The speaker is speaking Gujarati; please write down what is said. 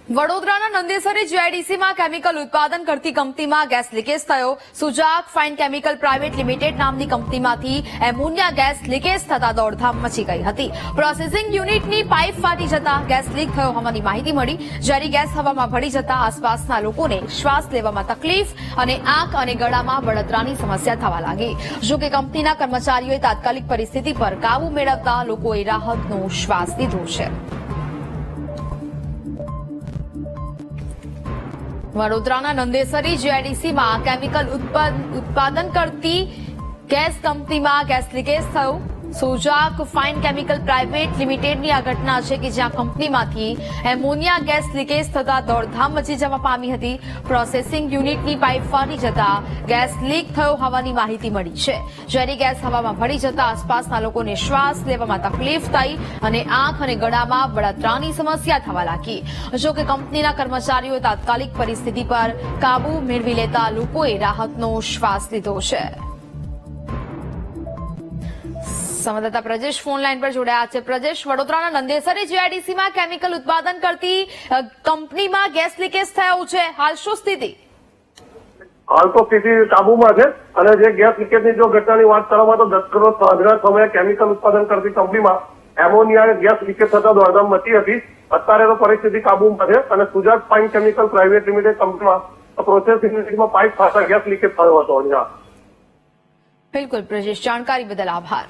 વડોદરાના નંદેસરી જીઆઈડીસીમાં કેમિકલ ઉત્પાદન કરતી કંપનીમાં ગેસ લીકેજ થયો। સુજાક ફાઇન કેમિકલ પ્રાઇવેટ લિમિટેડ નામની કંપનીમાંથી એમોનિયા ગેસ લીકેજ થતા દોડધામ મચી ગઈ હતી। પ્રોસેસિંગ યુનિટની પાઇપ ફાટી જતા ગેસ લીક થયો હોવાની માહિતી મળી। જ્યારે ગેસ હવામાં ભળી જતા આસપાસના લોકોને શ્વાસ લેવામાં તકલીફ અને આંખ અને ગળામાં બળતરાની સમસ્યા થવા લાગી। જો કે કંપનીના કર્મચારીઓએ તાત્કાલિક પરિસ્થિતિ પર કાબુ મેળવતા લોકોએ રાહતનો શ્વાસ લીધો છે। વડોદરાના નંદેસરી જીઆઈડીસીમાં કેમિકલ ઉત્પાદન કરતી ગેસ કંપનીમાં ગેસ લીકેજ થયો। સુજાક ફાઇન કેમિકલ પ્રાઇવેટ લિમિટેડની આ ઘટના છે કે જ્યાં કંપનીમાંથી એમોનિયા ગેસ લીકેજ થતા દોડધામ મચી જવા પામી હતી। પ્રોસેસિંગ યુનિટની પાઇપ ફાટી જતા ગેસ લીક થયો હોવાની માહિતી મળી છે। જ્યારે ગેસ હવામાં ભળી જતા આસપાસના લોકોને શ્વાસ લેવામાં તકલીફ થઈ અને આંખ અને ગળામાં બળતરાની સમસ્યા થવા લાગી। જો કે કંપનીના કર્મચારીઓએ તાત્કાલિક પરિસ્થિતિ પર કાબુ મેળવી લેતા લોકોએ રાહતનો શ્વાસ લીધો છે। સંવાદદાતા પ્રજેશ ફોન લાઈન પર જોડાયા છે। પ્રજેશ, વડોદરાના નંદેસરી જીઆઈડીસીમાં કેમિકલ ઉત્પાદન કરતી કંપનીમાં ગેસ લીકેજ થયું છે, હાલ શું સ્થિતિ? હાલ તો સ્થિતિ કાબુમાં છે અને જે ગેસ લીકેજની જો ઘટનાની વાત કરવામાં તો દસ સાંજના સમયે કેમિકલ ઉત્પાદન કરતી કંપનીમાં એમોનિયા ગેસ લીકેજ થતા દોડધામ મચી હતી। અત્યારે તો પરિસ્થિતિ કાબુમાં છે અને સુજાક ફાઇન કેમિકલ પ્રાઇવેટ લિમિટેડ કંપનીમાં પ્રોસેસિંગ યુનિટમાં પાઇપ ફાટતા ગેસ લીકેજ થયો હતો। બિલકુલ પ્રજેશ, જાણકારી બદલ આભાર।